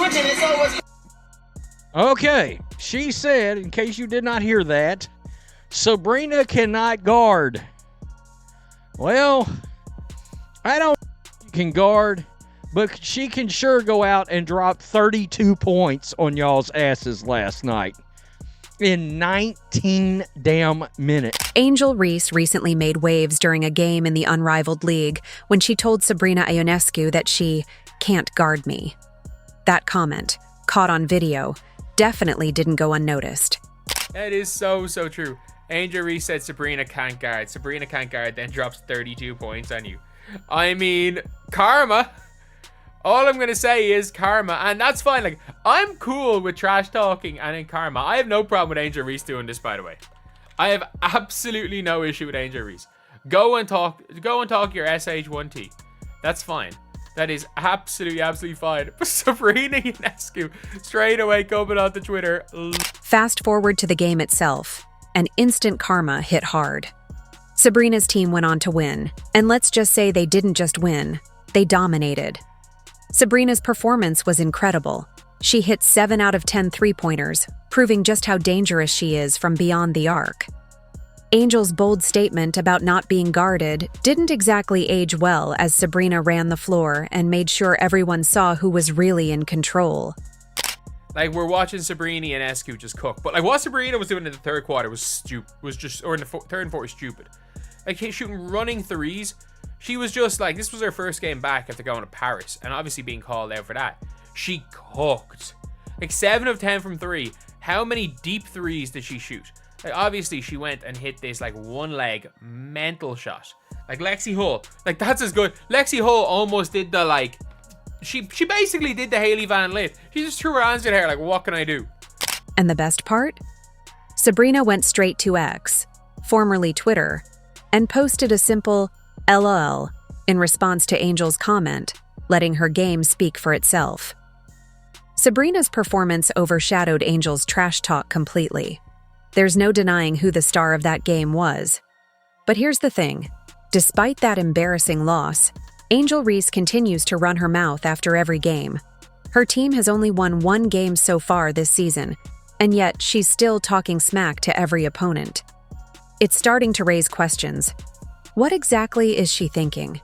switching it, so it's... Okay, she said, in case you did not hear that, Sabrina cannot guard. Well, I don't can guard, but she can sure go out and drop 32 points on y'all's asses last night in 19 damn minutes. Angel Reese recently made waves during a game in the Unrivaled League when she told Sabrina Ionescu that she can't guard me. That comment, caught on video, definitely didn't go unnoticed. That is so true. Angel Reese said Sabrina can't guard. Sabrina can't guard, then drops 32 points on you. I mean, karma. All I'm going to say is karma, and that's fine. Like, I'm cool with trash talking and in karma. I have no problem with Angel Reese doing this, by the way. I have absolutely no issue with Angel Reese. Go and talk your SH1T. That's fine. That is absolutely fine. But Sabrina Ionescu straight away coming onto Twitter. Fast forward to the game itself, and instant karma hit hard. Sabrina's team went on to win, and let's just say they didn't just win, they dominated. Sabrina's performance was incredible. She hit 7 out of 10 three-pointers, proving just how dangerous she is from beyond the arc. Angel's bold statement about not being guarded didn't exactly age well as Sabrina ran the floor and made sure everyone saw who was really in control. Like, we're watching Sabrina Ionescu just cook, but like what Sabrina was doing in the third quarter was stupid. Or in the third and fourth was stupid. Like, shooting running threes. She was just like, this was her first game back after going to Paris and obviously being called out for that. She cooked. Like 7 of 10 from 3. How many deep threes did she shoot? Like, obviously she went and hit this like one leg mental shot. Like Lexi Hull. Like, that's as good. Lexi Hull almost did the like, she basically did the Hailey Van Lith. She just threw her hands in her like, what can I do? And the best part? Sabrina went straight to X, formerly Twitter, and posted a simple LOL in response to Angel's comment, letting her game speak for itself. Sabrina's performance overshadowed Angel's trash talk completely. There's no denying who the star of that game was. But here's the thing. Despite that embarrassing loss, Angel Reese continues to run her mouth after every game. Her team has only won 1 game so far this season, and yet she's still talking smack to every opponent. It's starting to raise questions. What exactly is she thinking?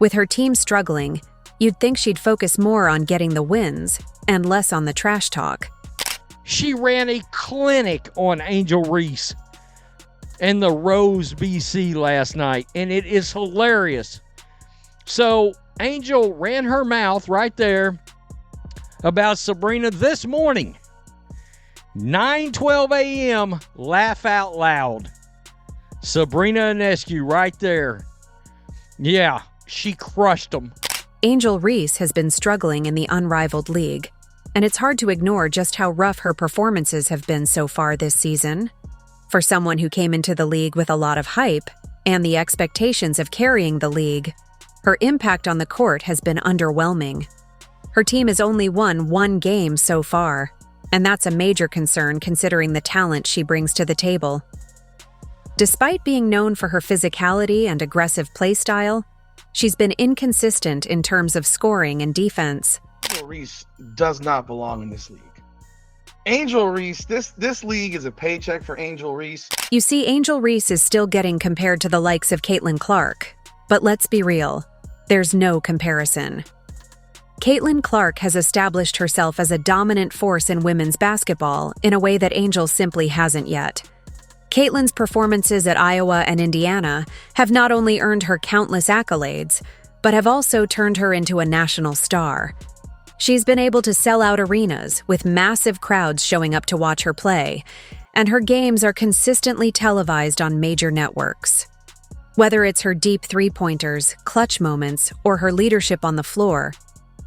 With her team struggling, you'd think she'd focus more on getting the wins and less on the trash talk. She ran a clinic on Angel Reese in the Rose, BC last night, and it is hilarious. So Angel ran her mouth right there about Sabrina this morning. 9:12 a.m., laugh out loud. Sabrina Ionescu right there. Yeah, she crushed them. Angel Reese has been struggling in the Unrivaled League, and it's hard to ignore just how rough her performances have been so far this season. For someone who came into the league with a lot of hype and the expectations of carrying the league, her impact on the court has been underwhelming. Her team has only won 1 game so far, and that's a major concern considering the talent she brings to the table. Despite being known for her physicality and aggressive play style, she's been inconsistent in terms of scoring and defense. Angel Reese does not belong in this league. Angel Reese, this league is a paycheck for Angel Reese. You see, Angel Reese is still getting compared to the likes of Caitlin Clark, but let's be real, there's no comparison. Caitlin Clark has established herself as a dominant force in women's basketball in a way that Angel simply hasn't yet. Caitlin's performances at Iowa and Indiana have not only earned her countless accolades, but have also turned her into a national star. She's been able to sell out arenas with massive crowds showing up to watch her play, and her games are consistently televised on major networks. Whether it's her deep three-pointers, clutch moments, or her leadership on the floor,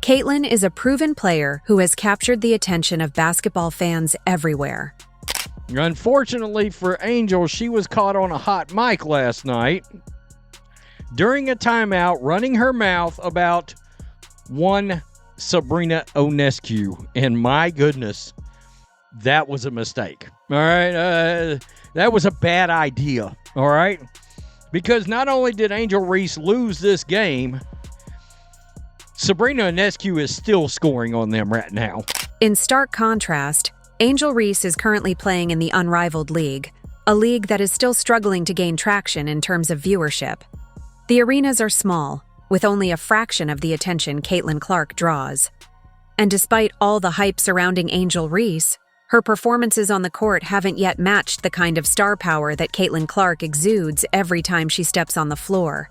Caitlin is a proven player who has captured the attention of basketball fans everywhere. Unfortunately for Angel, she was caught on a hot mic last night during a timeout running her mouth about one Sabrina Ionescu. And my goodness, that was a mistake. All right. That was a bad idea. All right. Because not only did Angel Reese lose this game, Sabrina Ionescu is still scoring on them right now. In stark contrast, Angel Reese is currently playing in the Unrivaled League, a league that is still struggling to gain traction in terms of viewership. The arenas are small, with only a fraction of the attention Caitlin Clark draws. And despite all the hype surrounding Angel Reese, her performances on the court haven't yet matched the kind of star power that Caitlin Clark exudes every time she steps on the floor.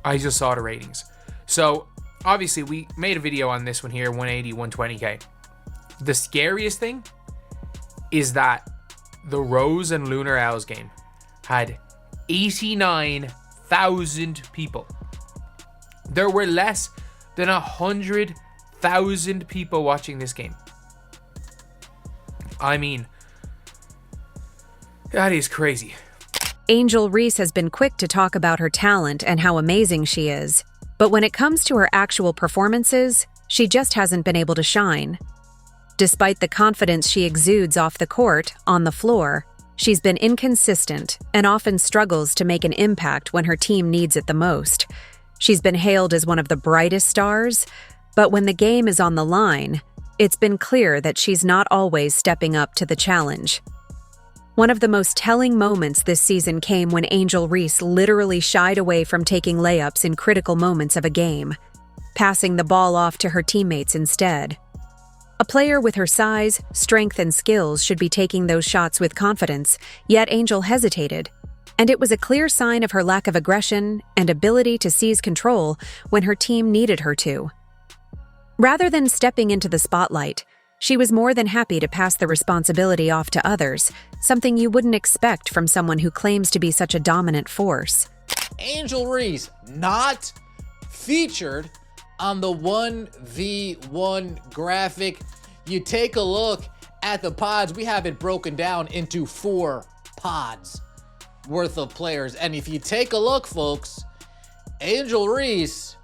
I just saw the ratings. So, obviously, we made a video on this one here, 180, 120K. The scariest thing is that the Rose and Lunar Owls game had 89,000 people. There were less than 100,000 people watching this game. I mean, that is crazy. Angel Reese has been quick to talk about her talent and how amazing she is, but when it comes to her actual performances, she just hasn't been able to shine. Despite the confidence she exudes off the court, on the floor, she's been inconsistent and often struggles to make an impact when her team needs it the most. She's been hailed as one of the brightest stars, but when the game is on the line, it's been clear that she's not always stepping up to the challenge. One of the most telling moments this season came when Angel Reese literally shied away from taking layups in critical moments of a game, passing the ball off to her teammates instead. A player with her size, strength, and skills should be taking those shots with confidence, yet Angel hesitated, and it was a clear sign of her lack of aggression and ability to seize control when her team needed her to. Rather than stepping into the spotlight, she was more than happy to pass the responsibility off to others, something you wouldn't expect from someone who claims to be such a dominant force. Angel Reese not featured on the 1v1 graphic. You take a look at the pods, we have it broken down into 4 pods worth of players. And if you take a look, folks, Angel Reese,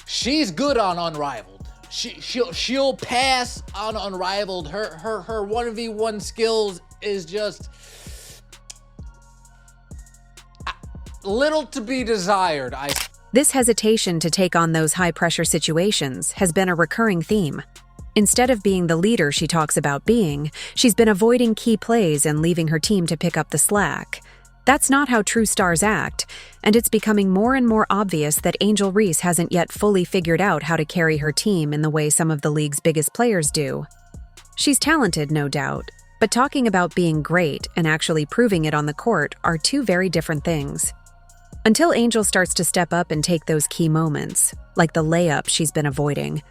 she's good on Unrivaled. She'll pass on Unrivaled. Her 1v1 skills is just little to be desired. This hesitation to take on those high-pressure situations has been a recurring theme. Instead of being the leader she talks about being, she's been avoiding key plays and leaving her team to pick up the slack. That's not how true stars act, and it's becoming more and more obvious that Angel Reese hasn't yet fully figured out how to carry her team in the way some of the league's biggest players do. She's talented, no doubt, but talking about being great and actually proving it on the court are 2 very different things. Until Angel starts to step up and take those key moments, like the layup she's been avoiding,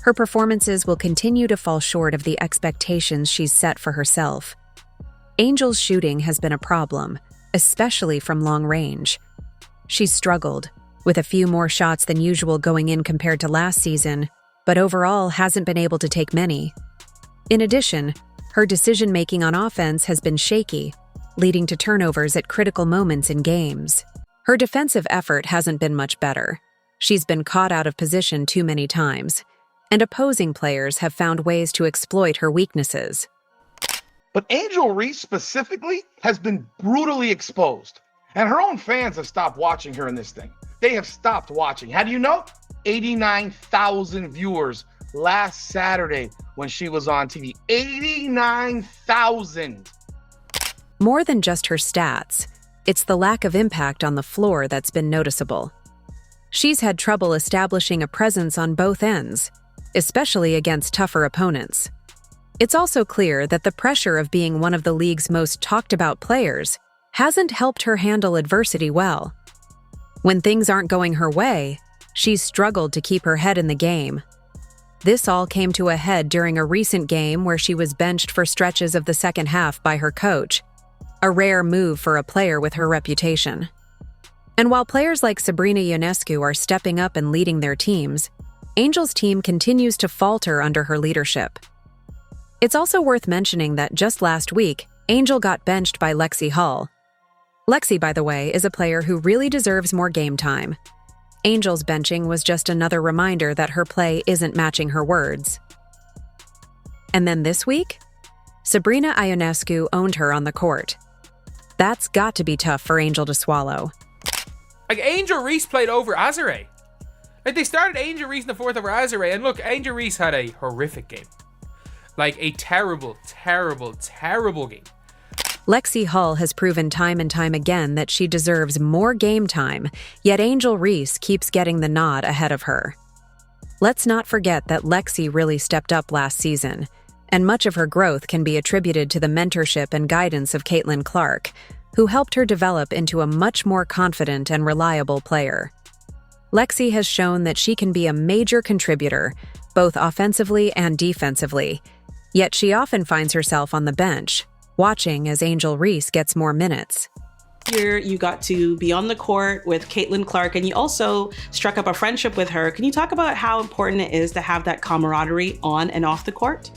her performances will continue to fall short of the expectations she's set for herself. Angel's shooting has been a problem, especially from long range. She's struggled, with a few more shots than usual going in compared to last season, but overall hasn't been able to take many. In addition, her decision-making on offense has been shaky, leading to turnovers at critical moments in games. Her defensive effort hasn't been much better. She's been caught out of position too many times, and opposing players have found ways to exploit her weaknesses. But Angel Reese specifically has been brutally exposed. And her own fans have stopped watching her in this thing. They have stopped watching. How do you know? 89,000 viewers last Saturday when she was on TV. 89,000. More than just her stats, it's the lack of impact on the floor that's been noticeable. She's had trouble establishing a presence on both ends, especially against tougher opponents. It's also clear that the pressure of being one of the league's most talked-about players hasn't helped her handle adversity well. When things aren't going her way, she's struggled to keep her head in the game. This all came to a head during a recent game where she was benched for stretches of the second half by her coach, a rare move for a player with her reputation. And while players like Sabrina Ionescu are stepping up and leading their teams, Angel's team continues to falter under her leadership. It's also worth mentioning that just last week, Angel got benched by Lexi Hull. Lexi, by the way, is a player who really deserves more game time. Angel's benching was just another reminder that her play isn't matching her words. And then this week, Sabrina Ionescu owned her on the court. That's got to be tough for Angel to swallow. Like, Angel Reese played over Azare. Like, they started Angel Reese in the fourth over Azure, and look, Angel Reese had a horrific game. Like, a terrible, terrible, terrible game. Lexi Hull has proven time and time again that she deserves more game time, yet Angel Reese keeps getting the nod ahead of her. Let's not forget that Lexi really stepped up last season, and much of her growth can be attributed to the mentorship and guidance of Caitlin Clark, who helped her develop into a much more confident and reliable player. Lexi has shown that she can be a major contributor, both offensively and defensively, yet she often finds herself on the bench, watching as Angel Reese gets more minutes. Here, you got to be on the court with Caitlin Clark, and you also struck up a friendship with her. Can you talk about how important it is to have that camaraderie on and off the court?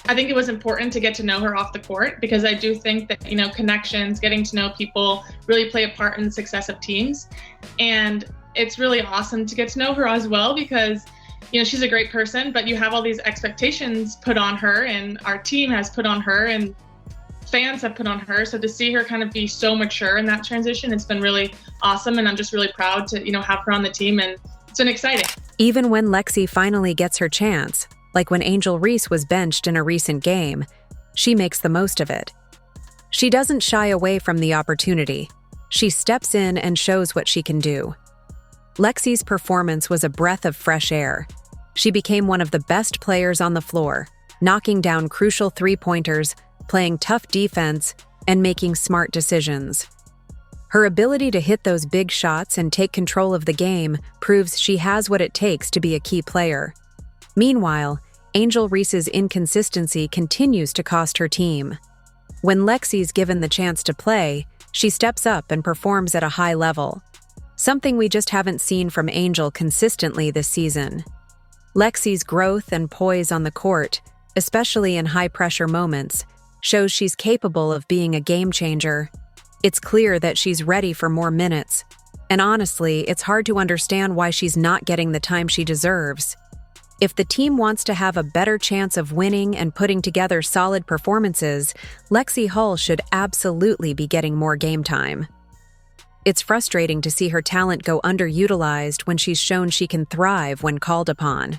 I think it was important to get to know her off the court, because I do think that, connections, getting to know people really play a part in the success of teams. And it's really awesome to get to know her as well, because she's a great person, but you have all these expectations put on her, and our team has put on her, and fans have put on her. So to see her kind of be so mature in that transition, it's been really awesome. And I'm just really proud to, have her on the team, and it's been exciting. Even when Lexi finally gets her chance, like when Angel Reese was benched in a recent game, she makes the most of it. She doesn't shy away from the opportunity. She steps in and shows what she can do. Lexi's performance was a breath of fresh air. She became one of the best players on the floor, knocking down crucial three-pointers, playing tough defense, and making smart decisions. Her ability to hit those big shots and take control of the game proves she has what it takes to be a key player. Meanwhile, Angel Reese's inconsistency continues to cost her team. When Lexi's given the chance to play, she steps up and performs at a high level, something we just haven't seen from Angel consistently this season. Lexi's growth and poise on the court, especially in high-pressure moments, shows she's capable of being a game changer. It's clear that she's ready for more minutes, and honestly, it's hard to understand why she's not getting the time she deserves. If the team wants to have a better chance of winning and putting together solid performances, Lexi Hull should absolutely be getting more game time. It's frustrating to see her talent go underutilized when she's shown she can thrive when called upon.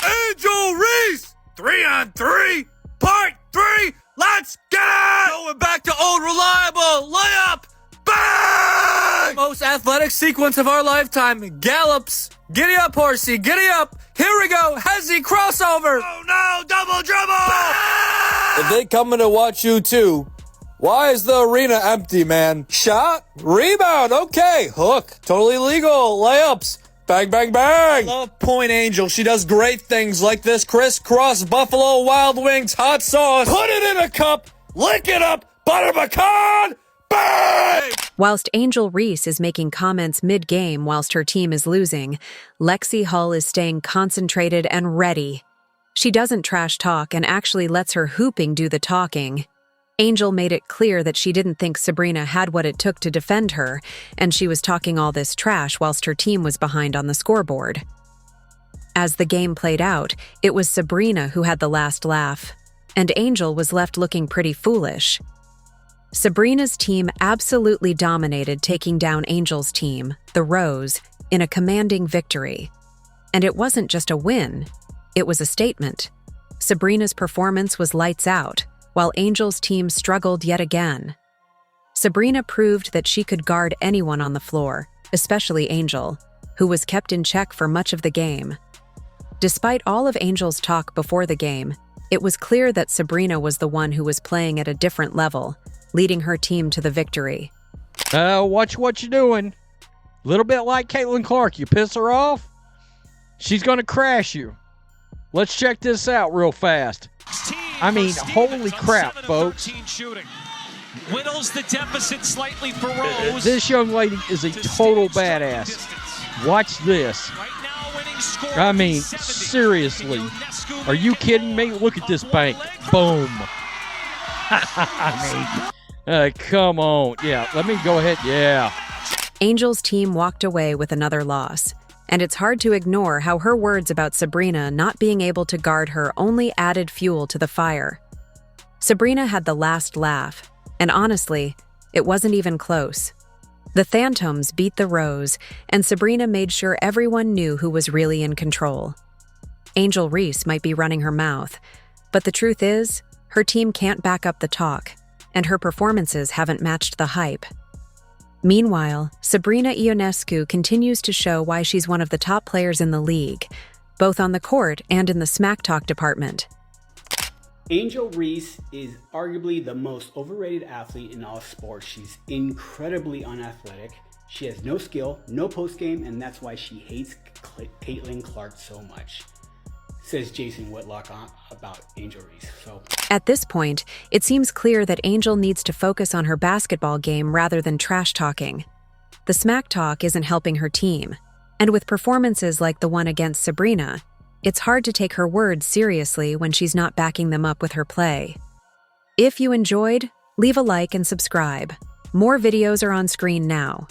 Angel Reese! 3-on-3! Part 3! Let's get it! Going back to old reliable layup! Bang! Most athletic sequence of our lifetime. Gallops. Giddy up, horsey. Giddy up. Here we go. Hezzy crossover. Oh no, double dribble! Bang! If they coming to watch you too, why is the arena empty, man? Shot, rebound, okay, hook, totally legal, layups, bang, bang, bang. I love Point Angel. She does great things like this crisscross Buffalo Wild Wings hot sauce. Put it in a cup, lick it up, butter pecan, bang! Whilst Angel Reese is making comments mid-game whilst her team is losing, Lexi Hull is staying concentrated and ready. She doesn't trash talk and actually lets her hooping do the talking. Angel made it clear that she didn't think Sabrina had what it took to defend her, and she was talking all this trash whilst her team was behind on the scoreboard. As the game played out, it was Sabrina who had the last laugh, and Angel was left looking pretty foolish. Sabrina's team absolutely dominated, taking down Angel's team, the Rose, in a commanding victory. And it wasn't just a win, it was a statement. Sabrina's performance was lights out, while Angel's team struggled yet again. Sabrina proved that she could guard anyone on the floor, especially Angel, who was kept in check for much of the game. Despite all of Angel's talk before the game, it was clear that Sabrina was the one who was playing at a different level, leading her team to the victory. Watch what you're doing. Little bit like Caitlin Clark. You piss her off, she's going to crash you. Let's check this out real fast. I mean, holy crap, folks. Whittles the deficit slightly for Rose. This young lady is a total badass. Watch this. I mean, seriously. Are you kidding me? Look at this bank. Boom. I mean, come on. Yeah, let me go ahead. Yeah. Angel's team walked away with another loss, and it's hard to ignore how her words about Sabrina not being able to guard her only added fuel to the fire. Sabrina had the last laugh, and honestly, it wasn't even close. The Phantoms beat the Rose, and Sabrina made sure everyone knew who was really in control. Angel Reese might be running her mouth, but the truth is, her team can't back up the talk, and her performances haven't matched the hype. Meanwhile, Sabrina Ionescu continues to show why she's one of the top players in the league, both on the court and in the smack talk department. Angel Reese is arguably the most overrated athlete in all sports. She's incredibly unathletic. She has no skill, no post game, and that's why she hates Caitlin Clark so much, says Jason Whitlock about Angel Reese. At this point, it seems clear that Angel needs to focus on her basketball game rather than trash talking. The smack talk isn't helping her team, and with performances like the one against Sabrina, it's hard to take her words seriously when she's not backing them up with her play. If you enjoyed, leave a like and subscribe. More videos are on screen now.